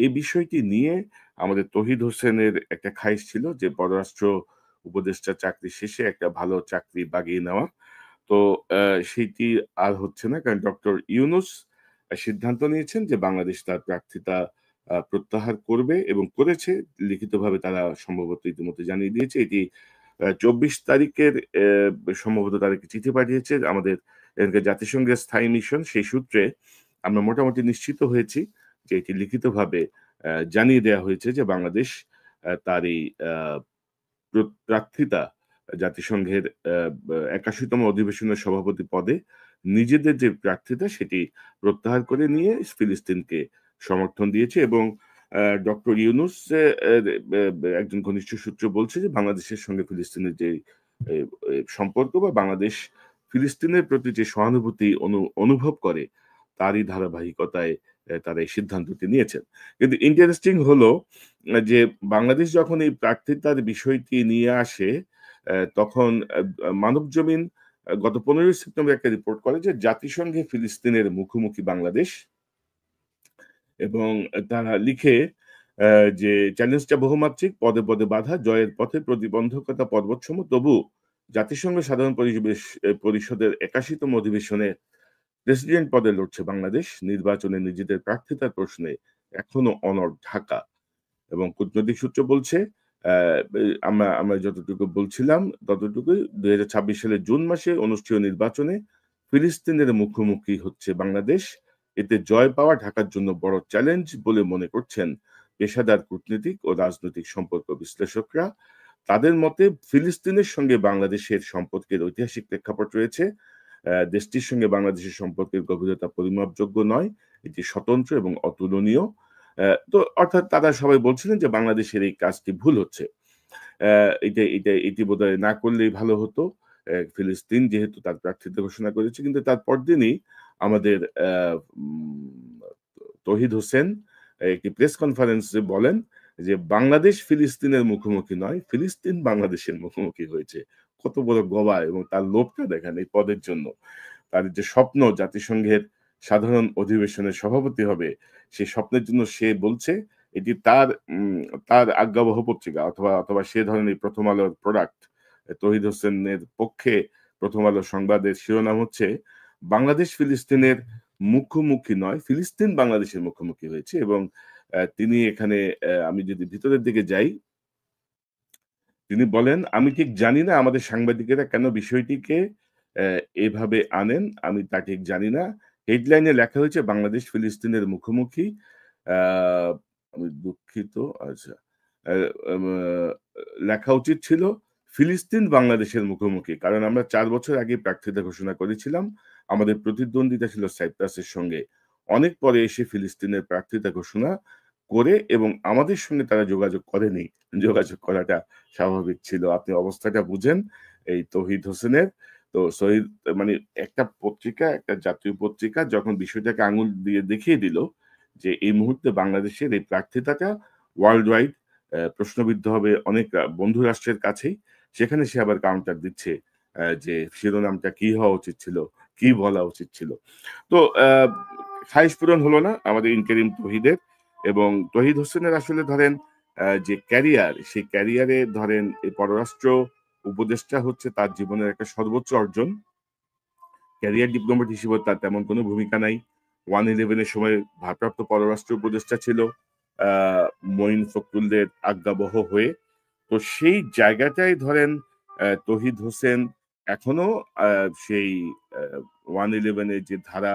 এই বিষয়টি নিয়ে আমাদের তৌহিদ হোসেনের একটা খাহিশ ছিল যে পররাষ্ট্র উপদেষ্টা চাকরি শেষে একটা ভালো চাকরি বাগিয়ে নেওয়া। তো সেইটি আর হচ্ছে না। কারণ ডক্টর ইউনূস সিদ্ধান্ত নিয়েছেন যে বাংলাদেশ তার প্রার্থিতা প্রত্যাহার করবে এবং করেছে। লিখিতভাবে তারা সম্ভবত ইতিমধ্যে জানিয়ে দিয়েছে। এটি ২৪ তারিখের সম্ভবত তারা একটি চিঠি পাঠিয়েছে আমাদের এখানকার জাতিসংঘের স্থায়ী মিশন। সেই সূত্রে আমরা মোটামুটি নিশ্চিত হয়েছি যে এটি লিখিতভাবে জানিয়ে দেয়া হয়েছে যে বাংলাদেশ তার এই আ প্রার্থিতা জাতিসংঘের আ বা ৮১ তম অধিবেশনের সভাপতি পদে নিজেদের যে প্রার্থিতা সেটি প্রত্যাহার করে নিয়ে ফিলিস্তিনকে সমর্থন দিয়েছে এবং ডক্টর ইউনূস একজন ঘনিষ্ঠ সূত্র বলছে যে বাংলাদেশের সঙ্গে ফিলিস্তিনের যে এ এ সম্পর্ক বা বাংলাদেশ ফিলিস্তিনের প্রতি যে সহানুভূতি অনুভব করে তারই ধারাবাহিকতায় তারা এই সিদ্ধান্তটি নিয়েছেন। কিন্তু ইন্টারেস্টিং হলো যে বাংলাদেশ যখন এই প্রার্থিতার বিষয়টি নিয়ে আসে, তখন মানবজমিন গত ১৫ই সেপ্টেম্বর একটা রিপোর্ট করে যে জাতিসংঘে ফিলিস্তিনের মুখোমুখি বাংলাদেশ এবং তারা লিখে অ্যা যে চ্যালেঞ্জটা বহুমাত্রিক, পদে, পদে বাধা, জয়ের পথে প্রতিবন্ধকতা পর্বতসম। তবু জাতিসংঘ সাধারণ পরিষদের ৮১ তম অধিবেশনে প্রেসিডেন্ট পদে লড়ছে বাংলাদেশ। নির্বাচনে নিজেদের প্রার্থিতার প্রশ্নে এখনো অনড় ঢাকা। এবং কূটনৈতিক সূত্র বলছে, অ্যা বে আমরা আমরা যতটুকু বলছিলাম ততটুকুই ২০২৬ সালের জুন মাসে অনুষ্ঠেয় নির্বাচনে ফিলিস্তিনের মুখোমুখি হচ্ছে বাংলাদেশ। এতে জয় পাওয়া ঢাকার জন্য বড় চ্যালেঞ্জ বলে মনে করছেন পেশাদার কূটনীতিক ও রাজনৈতিক সম্পর্ক বিশ্লেষকরা। তাদের মতে ফিলিস্তিনের সঙ্গে বাংলাদেশের সম্পর্কের ঐতিহাসিক প্রেক্ষাপট রয়েছে। দেশটির সঙ্গে বাংলাদেশের সম্পর্কের গভীরতা পরিমাপযোগ্য নয়। এটি স্বতন্ত্র এবং অতুলনীয়। তো অর্থাৎ তারা সবাই বলছিলেন যে বাংলাদেশের এই কাজটি ভুল হচ্ছে। এটি বোধহয় না করলেই ভালো হতো। ফিলিস্তিন যেহেতু তার প্রার্থিতা ঘোষণা করেছে কিন্তু তার পরদিনই আমাদের তৌহিদ হোসেন একটি প্রেস কনফারেন্সে বলেন যে, "বাংলাদেশ ফিলিস্তিনের মুখোমুখি নয়, ফিলিস্তিন বাংলাদেশের মুখোমুখি হয়েছে।" কত বড় গবাই এবং তার লোভটা দেখেন এই পদের জন্য। তার যে স্বপ্ন জাতিসংঘের সাধারণ অধিবেশনের সভাপতি হবে, সেই স্বপ্নের জন্য সে বলছে এটি তার আজ্ঞাবহ পত্রিকা অথবা সে ধরনের 'প্রথম আলোর' প্রোডাক্ট। তৌহিদ হোসেনের পক্ষে 'প্রথম আলো' সংবাদের শিরোনাম হচ্ছে, "বাংলাদেশ ফিলিস্তিনের মুখোমুখি নয়, ফিলিস্তিন বাংলাদেশের মুখোমুখি হয়েছে" এবং তিনি এখানে আমি যদি ভিতরের দিকে যাই তিনি বলেন, "আমি ঠিক জানি না আমাদের সাংবাদিকেরা কেন বিষয়টিকে অ্যা এভাবে আনেন, আমি তা ঠিক জানি না। হেডলাইনে লেখা হয়েছে বাংলাদেশ ফিলিস্তিনের মুখোমুখি। আ আমি দুঃখিত। আচ্ছা। অ্যা আম লেখা উচিত ছিল ফিলিস্তিন বাংলাদেশের মুখোমুখি। কারণ আমরা ৪ বছর আগে প্রার্থিতা ঘোষণা করেছিলাম। আমাদের প্রতিদ্বন্দ্বিতা ছিল সাইপ্রাসের সঙ্গে। অনেক পরে এসে ফিলিস্তিনের প্রার্থিতা ঘোষণা করে এবং আমাদের সঙ্গে তারা যোগাযোগ করেনি। যোগাযোগ করাটা স্বাভাবিক ছিল। আপনি অবস্থাটা বুঝেন এই তৌহিদ হোসেনের। তো মানে একটা পত্রিকা, একটা জাতীয় পত্রিকা যখন বিষয়টাকে আঙুল দিয়ে দেখিয়ে দিল যে এই মুহূর্তে বাংলাদেশের এই প্রার্থিতাটা ওয়ার্লড ওয়াইড প্রশ্নবিদ্ধ হবে অনেক বন্ধু রাষ্ট্রের কাছেই। সেখানে সে আবার কাউন্টার দিচ্ছে যে শিরোনামটা কি হওয়া উচিত ছিল, কি বলা উচিত ছিল। তো খাহিশ পূরণ হলো না আমাদের ইন্টারিম তৌহিদের এবং তৌহিদ হোসেনের আসলে ধরেন যে ক্যারিয়ার, সেই ক্যারিয়ারে ধরেন এই পররাষ্ট্র উপদেষ্টা হচ্ছে তার জীবনের একটা সর্বোচ্চ অর্জন। ক্যারিয়ার ডিপ্লোম্যাট হিসেবে তার তেমন কোনো ভূমিকা নাই। 111 এর সময় ভারপ্রাপ্ত পররাষ্ট্র উপদেষ্টা ছিল আ মঈন ফখরুলের আজ্ঞাবহ হয়ে। তো সেই জায়গাটায় ধরেন তৌহিদ হোসেন এখনো আ সেই আ 111 এর যে ধারা,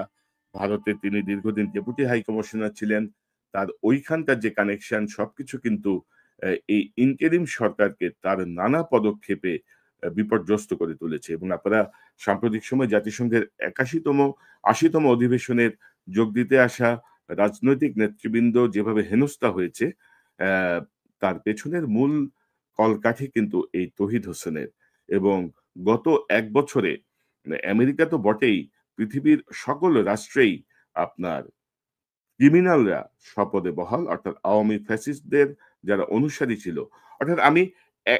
ভারতে তিনি দীর্ঘদিন ডেপুটি হাই কমিশনার ছিলেন। তার ঐখানকার যে কানেকশন সবকিছু কিন্তু এই ইন্টারিম সরকারকে তার নানা পদক্ষেপে বিপর্যস্ত করে তুলেছে এবং আপনারা সাম্প্রতিক সময়ে জাতিসংঘের ৮০ তম অধিবেশনের যোগ দিতে আসা রাজনৈতিক নেতৃবৃন্দ যেভাবে হেনস্থা হয়েছে, অ্যা তার পেছনের মূল কলকাঠি কিন্তু এই তৌহিদ হোসেনের এবং গত ১ বছরে আমেরিকা তো বটেই, পৃথিবীর সকল রাষ্ট্রেই আপনার ক্রিমিনালরা স্বপদে বহাল অর্থাৎ আওয়ামী ফ্যাসিস্টদের যারা অনুসারী ছিল। অর্থাৎ আমি এ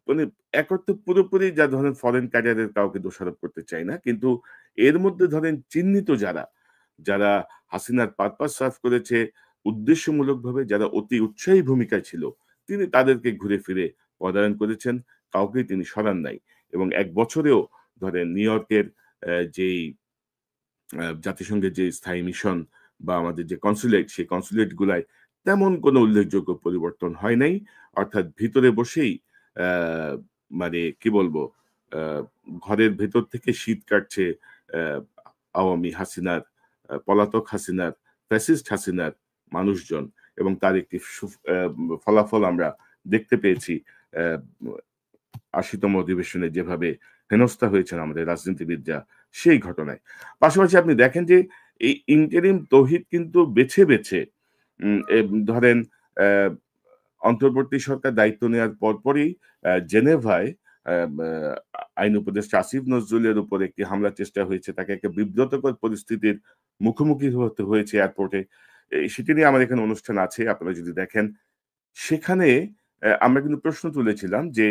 মানে এক অর্থে পুরোপুরি যা ধরেন ফরেন ক্যাডারের কাউকে দোষারোপ করতে চাই না। কিন্তু এর মধ্যে ধরেন চিহ্নিত যারা, যারা হাসিনার পারপাস সার্ভ করেছে, উদ্দেশ্যমূলকভাবে যারা অতি উৎসাহী ভূমিকায় ছিল, তিনি তাদেরকে ঘুরে ফিরে পদায়ন করেছেন। কাউকেই তিনি সরান নাই। এবং ১ বছরেও ধরেন নিউ ইয়র্কের যেই জাতিসংঘের যে স্থায়ী মিশন বা আমাদের যে কনসুলেট, সেই কনসুলেট গুলায় তেমন কোনো উল্লেখযোগ্য পরিবর্তন হয় নাই। অর্থাৎ ভিতরে বসেই অ্যা মানে কি বলবো? ঘরের ভেতর থেকে শীত কাটছে অ্যা আওয়ামী হাসিনার, পলাতক হাসিনার, ফ্যাসিস্ট হাসিনার মানুষজন এবং তার একটি ফলাফল আমরা দেখতে পেয়েছি অ্যা ৮০তম অধিবেশনে যেভাবে হেনস্থা হয়েছেন আমাদের রাজনীতিবিদরা সেই ঘটনায়। পাশাপাশি আপনি দেখেন যে এই ইন্টারিম তৌহিদ কিন্তু বেছে, বেছে ধরেন অ্যা অন্তর্বর্তী সরকার দায়িত্ব নেওয়ার পরপরই জেনেভায় ব্যা আইন উপদেষ্টা আসিফ নজরুলের উপর একটি হামলার চেষ্টা হয়েছে। তাকে একটা বিব্রতকর পরিস্থিতির মুখোমুখি হতে হয়েছে এয়ারপোর্টে। সেটি নিয়ে আমার এখানে অনুষ্ঠান আছে আপনারা যদি দেখেন। সেখানে আমরা কিন্তু প্রশ্ন তুলেছিলাম যে,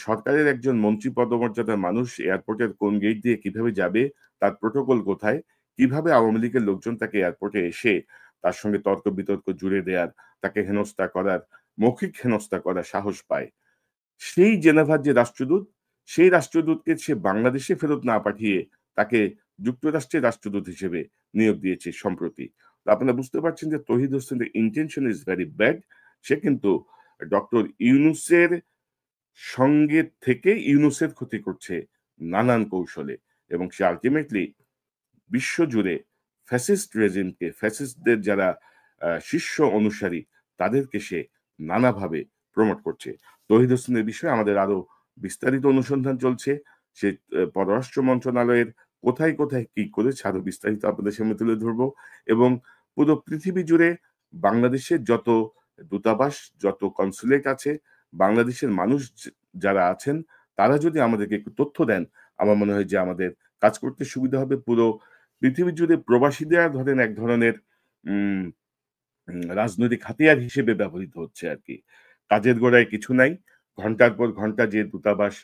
সরকারের একজন মন্ত্রী পদমর্যাদার মানুষ এয়ারপোর্টের কোন গেট দিয়ে কিভাবে যাবে? তার প্রোটোকল কোথায়? কিভাবে আওয়ামী লীগের লোকজন তাকে এয়ারপোর্টে এসে তার সঙ্গে তর্ক-বিতর্ক জুড়ে দেয়ার, তাকে হেনস্থা করার, মৌখিক হেনস্থা করার সাহস পায়? সেই জেনেভার যে রাষ্ট্রদূত, সেই রাষ্ট্রদূতকে সে বাংলাদেশে ফেরত না পাঠিয়ে তাকে যুক্তরাষ্ট্রের রাষ্ট্রদূত হিসেবে নিয়োগ দিয়েছে সম্প্রতি। তো আপনারা বুঝতে পারছেন যে তৌহিদ হোসেনের ইনটেনশন ইস ভেরি ব্যাড। সে কিন্তু ডক্টর ইউনূসের সঙ্গে থেকে ইউনূসের ক্ষতি করছে নানান কৌশলে এবং সে আল্টিমেটলি বিশ্বজুড়ে ফ্যাসিস্ট রেজিমকে, ফ্যাসিস্টদের যারা শীর্ষ অনুসারী, তাদেরকে সে নানাভাবে প্রমোট করছে। তৌহিদ হোসেনের বিষয়ে আমাদের আরো বিস্তারিত অনুসন্ধান চলছে। সে পররাষ্ট্র মন্ত্রণালয়ের কোথায়, কোথায় কি করেছে আরো বিস্তারিত আপনাদের সামনে তুলে ধরব এবং পুরো পৃথিবী জুড়ে বাংলাদেশের যত দূতাবাস, যত কনসুলেট আছে, বাংলাদেশের মানুষ যারা আছেন, তারা যদি আমাদেরকে একটু তথ্য দেন, আমার মনে হয় যে আমাদের কাজ করতে সুবিধা হবে। পুরো পৃথিবী জুড়ে প্রবাসীরা ধরেন এক ধরনের উম রাজনৈতিক হাতিয়ার হিসেবে ব্যবহৃত হচ্ছে আরকি। কাজের গোড়ায় কিছু নাই। ঘন্টার পর ঘন্টা যে দূতাবাস,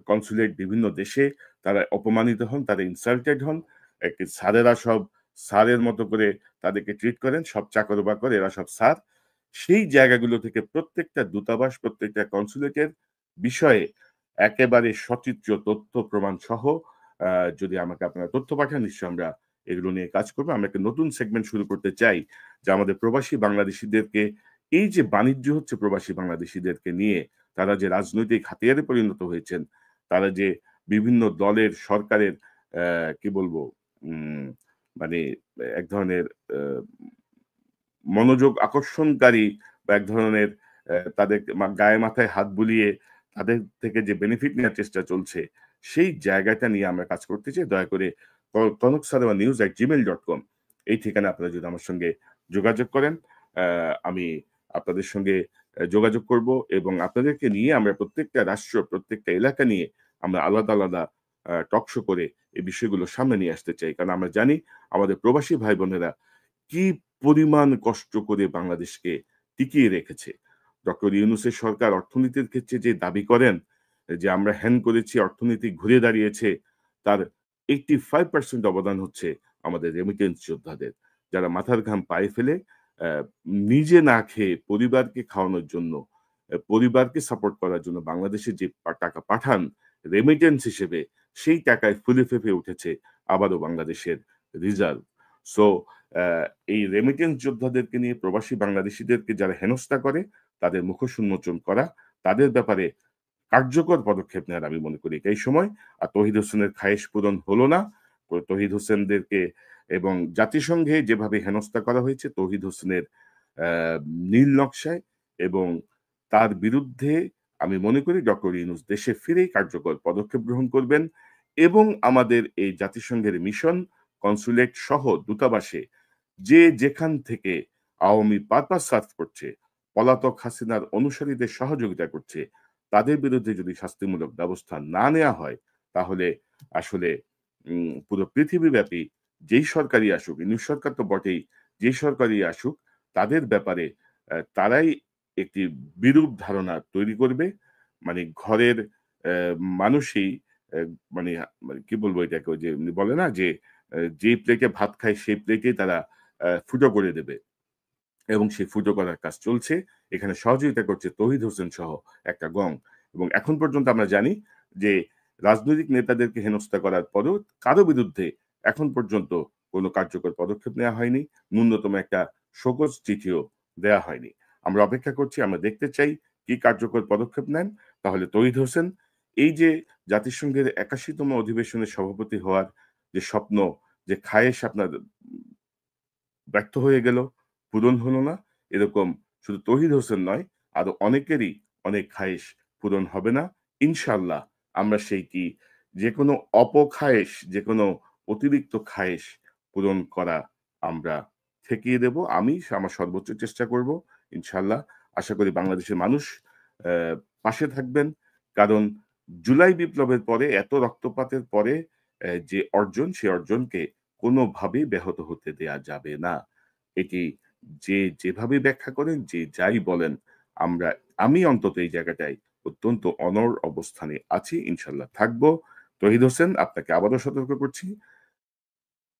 কনসুলেট বিভিন্ন দেশে তারা অপমানিত হন, তারা ইনসাল্টেড হন। স্যারেরা সব স্যারের মতো করে তাদেরকে ট্রিট করেন। সব চাকর-বাকর এরা সব স্যার। সেই জায়গাগুলো থেকে প্রত্যেকটা দূতাবাস, প্রত্যেকটা কনসুলেটের বিষয়ে একেবারে সচিত্র তথ্য প্রমাণ সহ আ যদি আমাকে আপনারা তথ্য পাঠান নিশ্চয়ই আমরা এগুলো নিয়ে কাজ করব। আমরা একটা নতুন সেগমেন্ট শুরু করতে চাই। যে আমাদের প্রবাসী বাংলাদেশীদেরকে এই যে বাণিজ্য হচ্ছে প্রবাসী বাংলাদেশীদেরকে নিয়ে, তারা যে রাজনৈতিক হাতিয়ারে পরিণত হয়েছেন, তারা যে বিভিন্ন দলের সরকারের কি বলবো উম মানে এক ধরনের মনোযোগ আকর্ষণকারী বা এক ধরনের তাদের গায়ে মাথায় হাত বুলিয়ে তাদের থেকে যে বেনিফিট নেওয়ার চেষ্টা চলছে, সেই জায়গাটা নিয়ে আমরা কাজ করতে চাই। দয়া করে kanaksarwanews@gmail.com এই ঠিকানায় আপনারা যদি আমার সঙ্গে যোগাযোগ করেন, আমি আপনাদের সঙ্গে যোগাযোগ করব এবং আপনাদেরকে নিয়ে আমরা প্রত্যেকটা রাষ্ট্র, প্রত্যেকটা এলাকা নিয়ে আমরা আলাদা, আলাদা টক শো করে এই বিষয়গুলো সামনে নিয়ে আসতে চাই। কারণ আমরা জানি আমাদের প্রবাসী ভাই-বোনেরা কি পরিমাণ কষ্ট করে বাংলাদেশকে টিকিয়ে রেখেছে। ডক্টর ইউনূসের সরকার অর্থনীতির ক্ষেত্রে যে দাবি করেন যে আমরা হ্যান করেছি, অর্থনীতি ঘুরে দাঁড়িয়েছে, তার 85% অবদান হচ্ছে আমাদের রেমিটেন্স যোদ্ধাদের। যারা মাথার ঘাম পায়ে ফেলে অ্যা নিজে না খেয়ে পরিবারকে খাওয়ানোর জন্য, পরিবারকে সাপোর্ট করার জন্য বাংলাদেশে যে টাকা পাঠান রেমিটেন্স হিসেবে, সেই টাকায় ফুলে ফেঁপে উঠেছে আবারও বাংলাদেশের রিজার্ভ। সো অ্যা এই রেমিটেন্স যোদ্ধাদেরকে নিয়ে প্রবাসী বাংলাদেশীদেরকে যারা হেনস্থা করে, তাদের মুখোশ উন্মোচন করা, তাদের ব্যাপারে কার্যকর পদক্ষেপ নেওয়ার আমি মনে করি এটাই সময়। আর তৌহিদ হোসেনের খায়েশ পূরণ হলো না। তৌহিদ হোসেনদেরকে এবং জাতিসংঘে যেভাবে হেনস্থা করা হয়েছে তৌহিদ হোসেনের অ্যা নীল নকশায় এবং তার বিরুদ্ধে আমি মনে করি ডক্টর ইউনূস দেশে ফিরেই কার্যকর পদক্ষেপ গ্রহণ করবেন এবং আমাদের এই জাতিসংঘের মিশন, কনসুলেট সহ দূতাবাসে যে যেখান থেকে আওয়ামী পারপাস সার্ভ করছে, পলাতক হাসিনার অনুসারীদের সহযোগিতা করছে, তাদের বিরুদ্ধে যদি শাস্তিমূলক ব্যবস্থা না নেয়া হয়, তাহলে আসলে পুরো পৃথিবীব্যাপী যেই সরকারই আসুক, ইউনূস সরকার তো বটেই, যেই সরকারই আসুক, তাদের ব্যাপারে তারাই একটি বিরূপ ধারণা তৈরি করবে। মানে ঘরের অ্যা মানুষই মানে মানে কি বলবো এটাকে? ওই যে বলে না যে, যেই প্লেটে ভাত খায় সেই প্লেটেই তারা ফুটো করে দেবে। এবং সেই ফুটো করার কাজ চলছে। এখানে সহযোগিতা করছে তৌহিদ হোসেন সহ একটা গং। এবং এখন পর্যন্ত আমরা জানি যে রাজনৈতিক নেতাদেরকে হেনস্থা করার পরেও কারো বিরুদ্ধে এখন পর্যন্ত কোনো কার্যকর পদক্ষেপ নেওয়া হয়নি। ন্যূনতম একটা শোকজ চিঠিও দেয়া হয়নি। আমরা অপেক্ষা করছি, আমরা দেখতে চাই কি কার্যকর পদক্ষেপ নেন। তাহলে তৌহিদ হোসেন এই যে জাতিসংঘের ৮১ তম অধিবেশনের সভাপতি হওয়ার যে স্বপ্ন, যে খায়েশ আপনার ব্যর্থ হয়ে গেল, পূরণ হলো না। এরকম শুধু তৌহিদ হোসেন নয়, আরো অনেকেরই অনেক খায়েশ পূরণ হবে না। ইনশাআল্লাহ আমরা সেইটি যেকোনো অপখায়েশ, যেকোনো অতিরিক্ত খায়েশ পূরণ করা আমরা ঠেকিয়ে দেব। আমি আমার সর্বোচ্চ চেষ্টা করব। ইনশাআল্লাহ আশা করি বাংলাদেশের মানুষ পাশে থাকবেন। কারণ জুলাই বিপ্লবের পরে এত রক্তপাতের পরে যে অর্জন, সে অর্জনকে কোনোভাবেই ব্যাহত হতে দেয়া যাবে না। এটি যে যেভাবে ব্যাখ্যা করেন, যে যাই বলেন, আমরা আমি অন্তত এই জায়গাটায় অত্যন্ত অনড় অবস্থানে আছি। ইনশাআল্লাহ থাকবো। তৌহিদ হোসেন, আপনাকে আবারও সতর্ক করছি,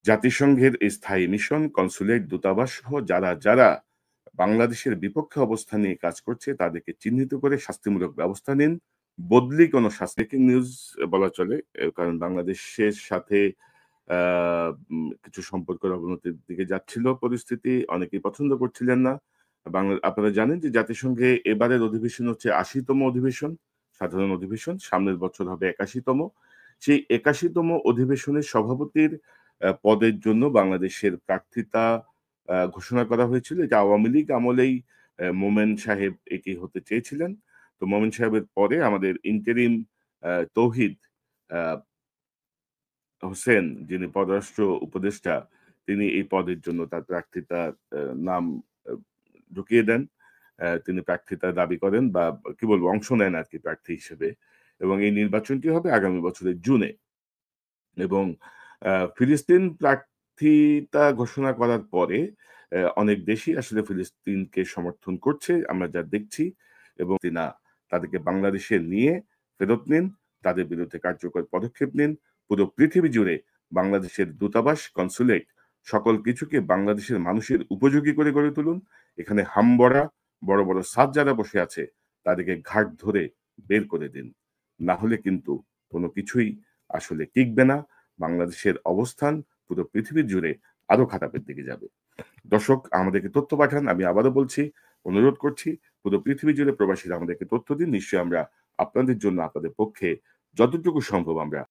জাতিসংঘের এই স্থায়ী মিশন, কনস্যুলেট, দূতাবাস সহ যারা বাংলাদেশের বিপক্ষে অবস্থান নিয়ে কাজ করছে তাদেরকে চিহ্নিত করে শাস্তিমূলক ব্যবস্থা নিন। বদলি কোনো ব্রেকিং নিউজ বলা চলে। কারণ বাংলাদেশের সাথে আ কিছু সম্পর্কের অবনতির দিকে যাচ্ছিল পরিস্থিতি। অনেকেই পছন্দ করছিলেন না। আপনারা জানেন যে জাতিসংঘে এবারের অধিবেশন হচ্ছে ৮০ তম অধিবেশন, সাধারণ অধিবেশন। সামনের বছর হবে ৮১ তম। সেই ৮১ তম অধিবেশনের সভাপতির পদের জন্য বাংলাদেশের প্রার্থিতা ঘোষণা করা হয়েছিল। এটা আওয়ামী লীগ আমলেই মোমেন সাহেব এটি হতে চেয়েছিলেন। তো মোমেন সাহেবের পরে আমাদের ইন্টারিম তৌহিদ আ হোসেন, যিনি পররাষ্ট্র উপদেষ্টা, তিনি এই পদের জন্য তার প্রার্থিতার নাম আ ঢুকিয়ে দেন। তিনি প্রার্থিতা দাবি করেন বা কি বলবো অংশ নেন আরকি প্রার্থী হিসেবে। এবং এই নির্বাচনটি হবে আগামী বছরের জুনে। এবং ফিলিস্তিন প্রার্থিতা ঘোষণা করার পরে অনেক দেশই আসলে ফিলিস্তিনকে সমর্থন করছে। আমরা যা দেখছি এবং না তাদেরকে বাংলাদেশে নিয়ে ফেরত নিন, তাদের বিরুদ্ধে কার্যকর পদক্ষেপ নিন। পুরো পৃথিবী জুড়ে বাংলাদেশের দূতাবাস, কনস্যুলেট সকল কিছুকে বাংলাদেশের মানুষের উপযোগী করে গড়ে তুলুন। এখানে হামবড়া বড় সাদ যারা বসে আছে তাদেরকে ঘাট ধরে বের করে দিন। না হলে কিন্তু কোন কিছুই আসলে টিকবে না। বাংলাদেশের অবস্থান পুরো পৃথিবী জুড়ে আরো খারাপের দিকে যাবে। দর্শক আমাদেরকে তথ্য পাঠান। আমি আবারও বলছি, অনুরোধ করছি পুরো পৃথিবী জুড়ে প্রবাসীরা আমাদেরকে তথ্য দিন। নিশ্চয়ই আমরা আপনাদের জন্য আপনাদের পক্ষে যতটুকু সম্ভব আমরা